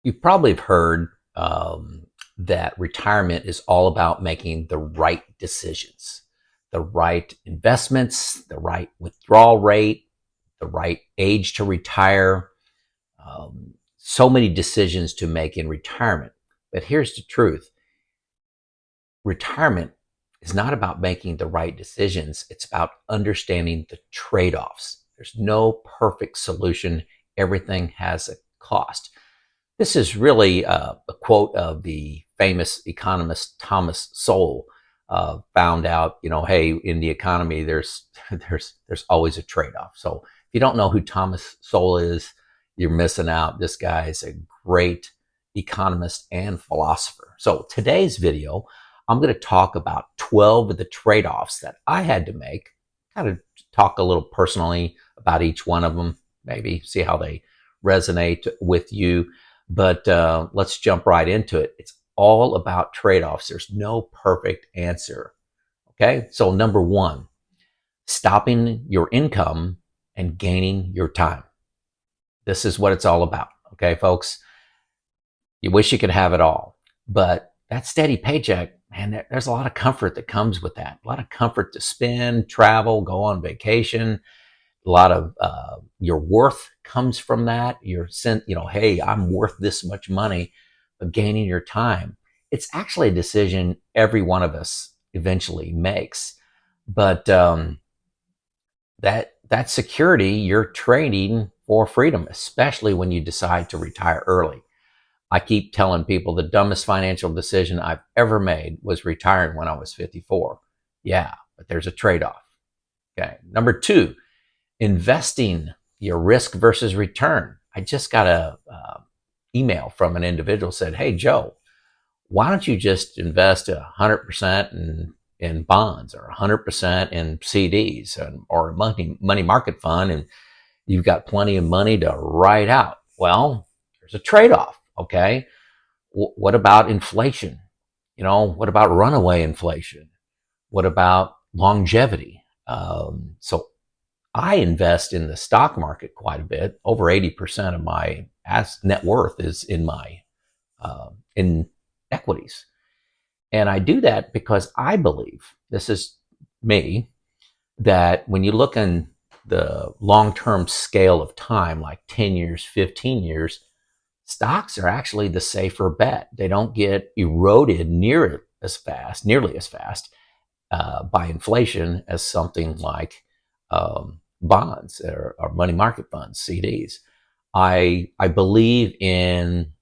You probably have heard that retirement is all about making the right decisions, the right investments, the right withdrawal rate, the right age to retire. So many decisions to make in retirement. But here's the truth: retirement is not about making the right decisions, it's about understanding the trade offs. There's no perfect solution, everything has a cost. This is really a quote of the famous economist Thomas Sowell. Found out, hey, in the economy, there's always a trade-off. So if you don't know who Thomas Sowell is, you're missing out. This guy is a great economist and philosopher. So today's video, I'm going to talk about 12 of the trade-offs that I had to make. Kind of talk a little personally about each one of them, maybe see how they resonate with you. But let's jump right into it. It's all about trade-offs. There's no perfect answer. Okay, so number one, stopping your income and gaining your time. This is what it's all about. Okay, folks, you wish you could have it all, but that steady paycheck, man, there's a lot of comfort that comes with that. A lot of comfort to spend, travel, go on vacation. A lot of your worth comes from that. You're sent, hey, I'm worth this much money, but gaining your time. It's actually a decision every one of us eventually makes. But that security, you're trading for freedom, especially when you decide to retire early. I keep telling people the dumbest financial decision I've ever made was retiring when I was 54. Yeah, but there's a trade-off. Okay. Number two, investing, your risk versus return. I just got a email from an individual said, "Hey Joe, why don't you just invest 100% in bonds or 100% in CDs or a money market fund, and you've got plenty of money to ride out?" Well, there's a trade-off. Okay, what about inflation? What about runaway inflation? What about longevity? So I invest in the stock market quite a bit. Over 80% of my net worth is in equities. And I do that because I believe, this is me, that when you look in the long-term scale of time, like 10 years, 15 years, stocks are actually the safer bet. They don't get eroded nearly as fast by inflation as something like bonds or money market funds, CDs. I believe in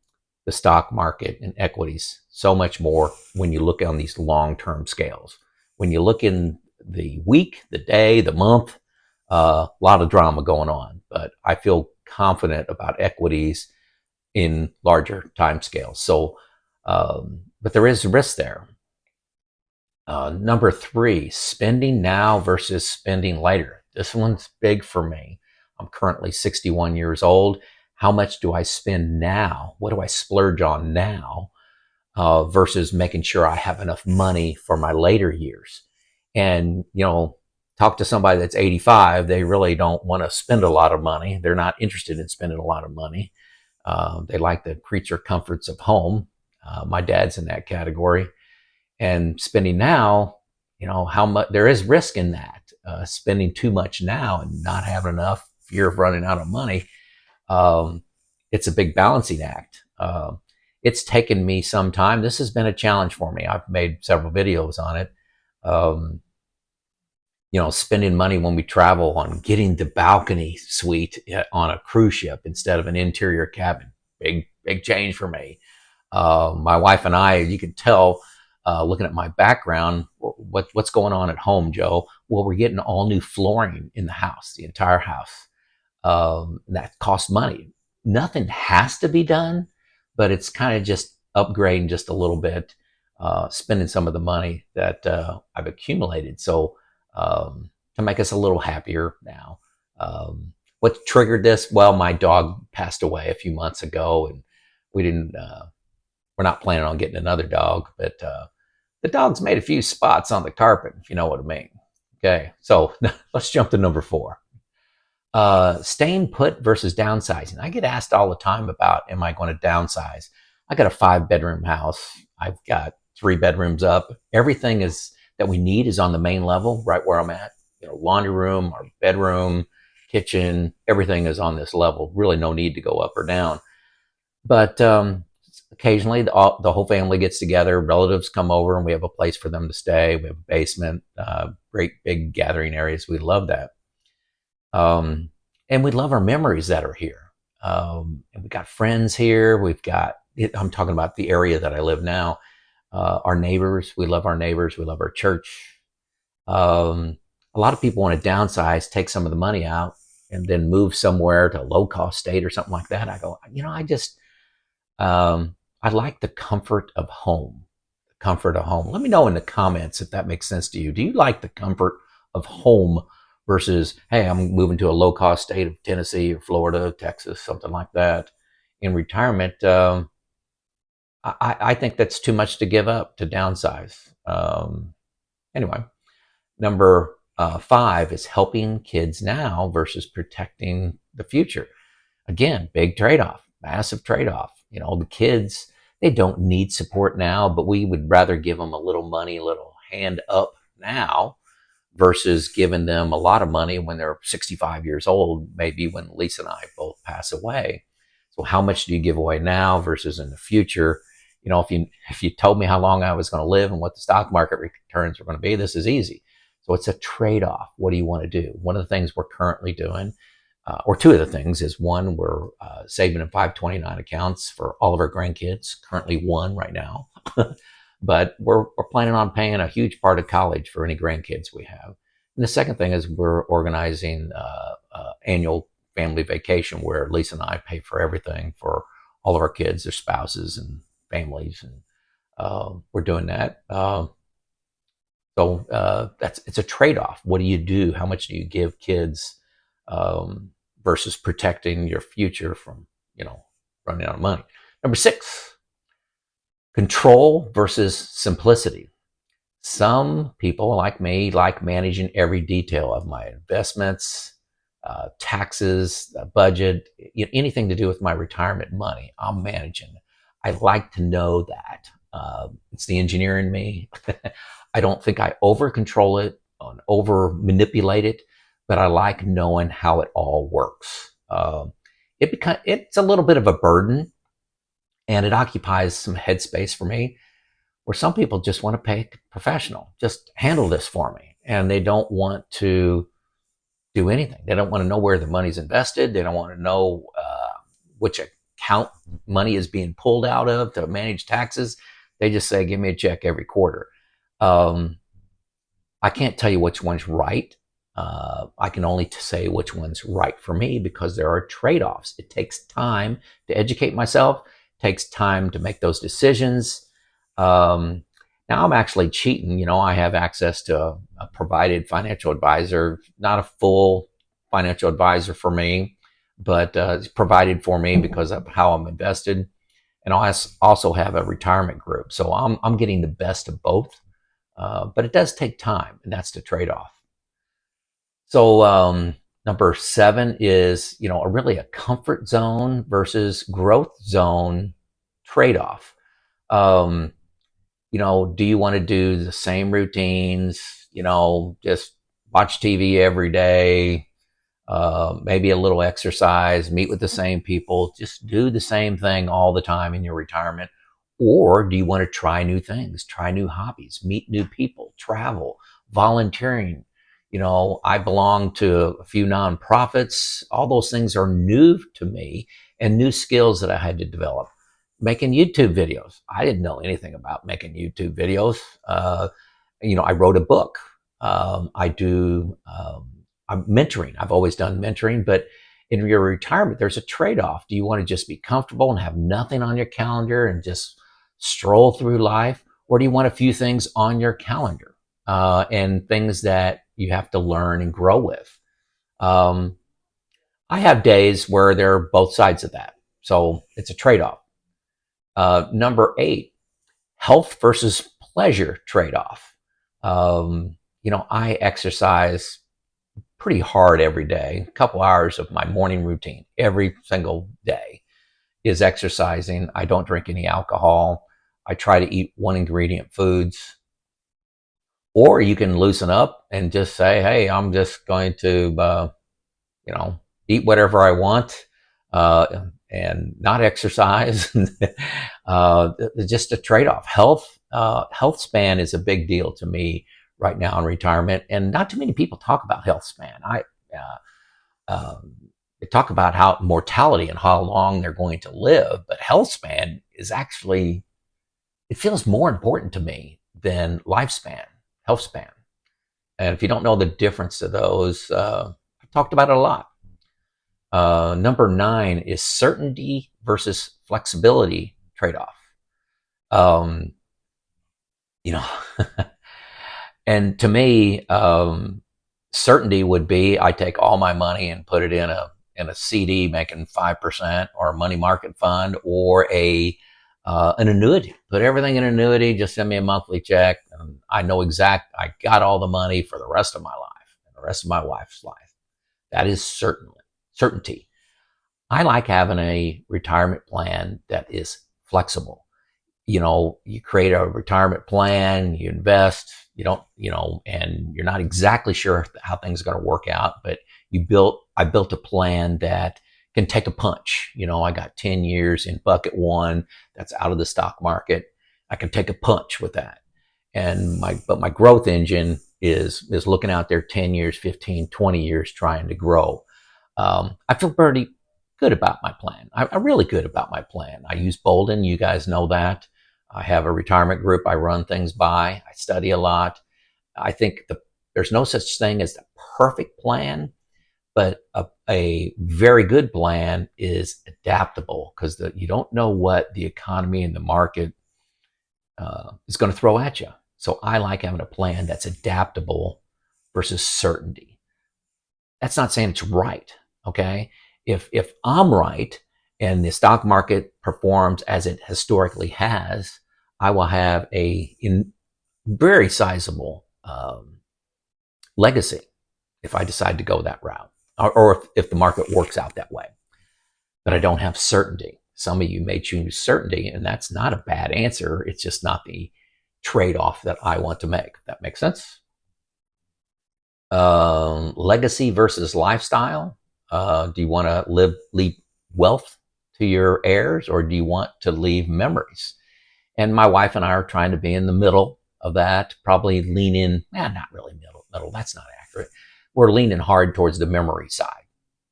the stock market and equities so much more when you look on these long-term scales. When you look in the week, the day, the month, a lot of drama going on. But I feel confident about equities in larger time scales. So, but there is risk there. Number three, spending now versus spending later. This one's big for me. I'm currently 61 years old. How much do I spend now? What do I splurge on now versus making sure I have enough money for my later years? And, talk to somebody that's 85, they really don't want to spend a lot of money. They're not interested in spending a lot of money. They like the creature comforts of home. My dad's in that category. And spending now, how much there is risk in that. Spending too much now and not having enough, fear of running out of money. It's a big balancing act. It's taken me some time. This has been a challenge for me. I've made several videos on it. Spending money when we travel on getting the balcony suite on a cruise ship instead of an interior cabin. Big change for me. My wife and I, you could tell, looking at my background, what's going on at home, Joe? Well, we're getting all new flooring in the house, the entire house. That costs money. Nothing has to be done, but it's kind of just upgrading just a little bit, spending some of the money that I've accumulated. So to make us a little happier now. What triggered this? Well, my dog passed away a few months ago, and we're not planning on getting another dog, but the dog's made a few spots on the carpet, if you know what I mean. Okay, so let's jump to number four. Staying put versus downsizing. I get asked all the time about, am I going to downsize? I got a 5 bedroom house. I've got 3 bedrooms up. Everything is that we need is on the main level, right where I'm at. Laundry room, our bedroom, kitchen, everything is on this level. Really, no need to go up or down. But occasionally, the whole family gets together. Relatives come over, and we have a place for them to stay. We have a basement, great big gathering areas. We love that. Um, and we love our memories that are here. And we got friends here. I'm talking about the area that I live now. Our neighbors, we love our neighbors. We love our church. A lot of people want to downsize, take some of the money out, and then move somewhere to a low cost state or something like that. I go, I like the comfort of home. The comfort of home. Let me know in the comments if that makes sense to you. Do you like the comfort of home versus, hey, I'm moving to a low cost state of Tennessee or Florida, Texas, something like that in retirement? I think that's too much to give up to downsize. Anyway, number 5 is helping kids now versus protecting the future. Again, big trade-off, massive trade-off. The kids, they don't need support now, but we would rather give them a little money, a little hand up now versus giving them a lot of money when they're 65 years old, maybe when Lisa and I both pass away. So how much do you give away now versus in the future? If you told me how long I was going to live and what the stock market returns are going to be, this is easy. So it's a trade-off. What do you want to do? One of the things we're currently doing, or two of the things, is one, we're saving in 529 accounts for all of our grandkids. Currently one right now. But we're planning on paying a huge part of college for any grandkids we have. And the second thing is we're organizing annual family vacation where Lisa and I pay for everything for all of our kids, their spouses and families, and we're doing that. So it's a trade-off. What do you do? How much do you give kids versus protecting your future from running out of money? Number 6. Control versus simplicity. Some people like me like managing every detail of my investments, taxes, budget, anything to do with my retirement money. I'm managing. I like to know that. It's the engineer in me. I don't think I over control it, over manipulate it, but I like knowing how it all works. It's a little bit of a burden, and it occupies some headspace for me, where some people just want to pay a professional, just handle this for me. And they don't want to do anything. They don't want to know where the money's invested. They don't want to know which account money is being pulled out of to manage taxes. They just say, give me a check every quarter. I can't tell you which one's right. I can only say which one's right for me because there are trade-offs. It takes time to educate myself. Takes time to make those decisions. Now I'm actually cheating. I have access to a provided financial advisor, not a full financial advisor for me, but it's provided for me because of how I'm invested. And I also have a retirement group. So I'm getting the best of both. But it does take time, and that's the trade-off. So number 7 is, really a comfort zone versus growth zone trade-off. Do you want to do the same routines, just watch TV every day, maybe a little exercise, meet with the same people, just do the same thing all the time in your retirement? Or do you want to try new things, try new hobbies, meet new people, travel, volunteering? I belong to a few nonprofits. All those things are new to me and new skills that I had to develop. Making YouTube videos. I didn't know anything about making YouTube videos. I wrote a book. I'm mentoring. I've always done mentoring, but in your retirement, there's a trade-off. Do you want to just be comfortable and have nothing on your calendar and just stroll through life? Or do you want a few things on your calendar and things that you have to learn and grow with? I have days where there are both sides of that. So it's a trade-off. Number 8, health versus pleasure trade-off. I exercise pretty hard every day. A couple hours of my morning routine every single day is exercising. I don't drink any alcohol. I try to eat one ingredient foods. Or you can loosen up and just say, hey, I'm just going to, you know, eat whatever I want and not exercise. Just a trade-off. Health span is a big deal to me right now in retirement, and not too many people talk about health span. They talk about how mortality and how long they're going to live, but health span is actually, it feels more important to me than lifespan, health span. And if you don't know the difference of those, I've talked about it a lot. Number 9 is certainty versus flexibility trade-off. Um, you know, and to me, certainty would be I take all my money and put it in a CD making 5%, or a money market fund, or an annuity. Put everything in an annuity. Just send me a monthly check, and I know I got all the money for the rest of my life and the rest of my wife's life. That is certainty. I like having a retirement plan that is flexible. You create a retirement plan, you invest, and you're not exactly sure how things are going to work out, but I built a plan that can take a punch. I got 10 years in bucket 1 that's out of the stock market. I can take a punch with that. But my growth engine is looking out there 10 years, 15, 20 years trying to grow. I feel pretty good about my plan. I'm really good about my plan. I use Boldin. You guys know that. I have a retirement group I run things by. I study a lot. I think there's no such thing as the perfect plan, but a very good plan is adaptable, because you don't know what the economy and the market is going to throw at you. So I like having a plan that's adaptable versus certainty. That's not saying it's right, okay? If I'm right and the stock market performs as it historically has, I will have a very sizable legacy if I decide to go that route, or if the market works out that way. But I don't have certainty. Some of you may choose certainty, and that's not a bad answer. It's just not the trade-off that I want to make. That makes sense? Legacy versus lifestyle. Do you want to leave wealth to your heirs, or do you want to leave memories? And my wife and I are trying to be in the middle of that, probably lean in, not really middle, that's not accurate. We're leaning hard towards the memory side.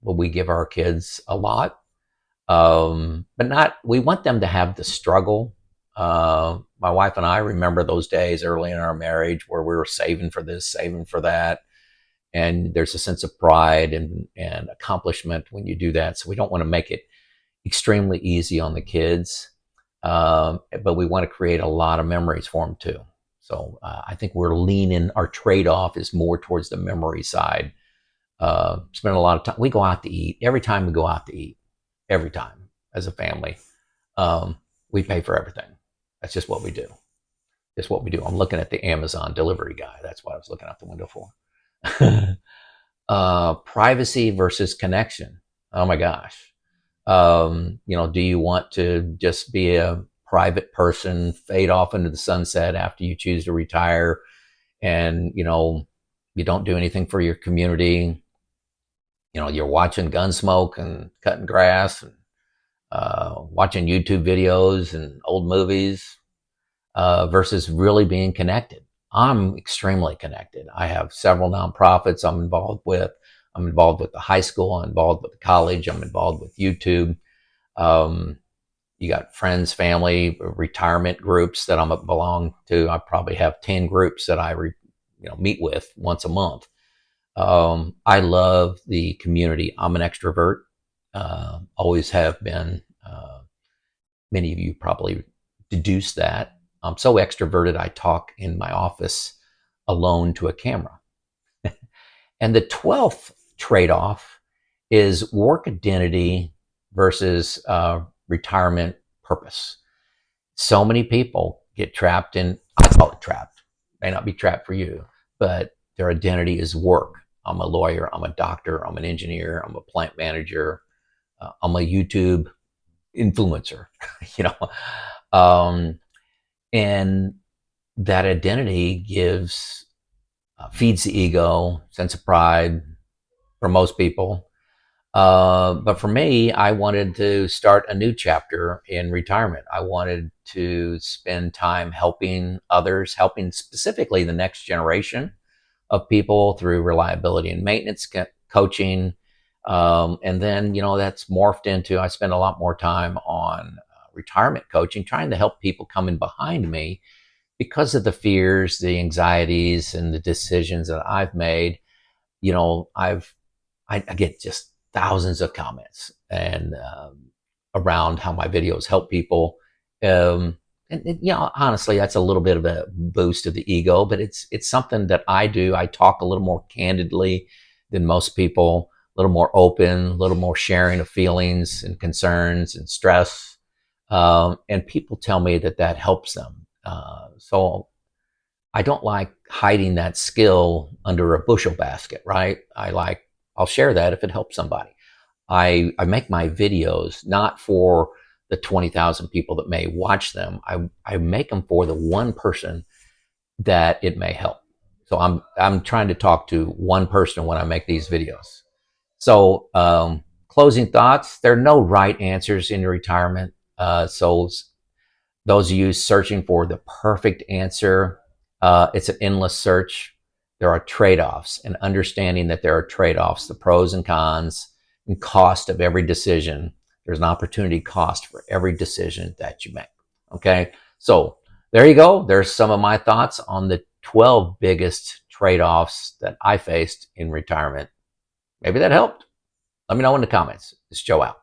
But we give our kids a lot, but we want them to have the struggle. My wife and I remember those days early in our marriage where we were saving for this, saving for that. And there's a sense of pride and accomplishment when you do that. So we don't want to make it extremely easy on the kids, but we want to create a lot of memories for them too. So I think our trade-off is more towards the memory side. Spend a lot of time. We go out to eat. Every time we go out to eat, every time as a family, we pay for everything. That's just what we do. It's what we do. I'm looking at the Amazon delivery guy. That's what I was looking out the window for. Privacy versus connection. Oh my gosh. Do you want to just be a private person, fade off into the sunset after you choose to retire, and you don't do anything for your community? You're watching Gunsmoke and cutting grass and watching YouTube videos and old movies, versus really being connected. I'm extremely connected. I have several nonprofits I'm involved with. I'm involved with the high school. I'm involved with the college. I'm involved with YouTube. You got friends, family, retirement groups that I belong to. I probably have 10 groups that I meet with once a month. I love the community. I'm an extrovert. Always have been. Many of you probably deduce that. I'm so extroverted, I talk in my office alone to a camera. And the 12th trade-off is work identity versus retirement purpose. So many people get trapped in, I call it trapped, may not be trapped for you, but their identity is work. I'm a lawyer, I'm a doctor, I'm an engineer, I'm a plant manager, I'm a YouTube influencer, you know. Um, and that identity feeds the ego, sense of pride for most people. But for me, I wanted to start a new chapter in retirement. I wanted to spend time helping others, helping specifically the next generation of people through reliability and maintenance coaching. And then, that's morphed into, I spend a lot more time on retirement coaching, trying to help people come in behind me because of the fears, the anxieties, and the decisions that I've made. I get just thousands of comments and around how my videos help people. Honestly, that's a little bit of a boost of the ego, but it's something that I do. I talk a little more candidly than most people, a little more open, a little more sharing of feelings and concerns and stress. And people tell me that helps them. So I don't like hiding that skill under a bushel basket, right? I'll share that if it helps somebody. I make my videos not for the 20,000 people that may watch them. I make them for the one person that it may help. So I'm trying to talk to one person when I make these videos. So closing thoughts, there are no right answers in retirement. So those of you searching for the perfect answer, it's an endless search. There are trade-offs, and understanding that there are trade-offs, the pros and cons and cost of every decision. There's an opportunity cost for every decision that you make. Okay, so there you go. There's some of my thoughts on the 12 biggest trade-offs that I faced in retirement. Maybe that helped. Let me know in the comments. It's Joe out.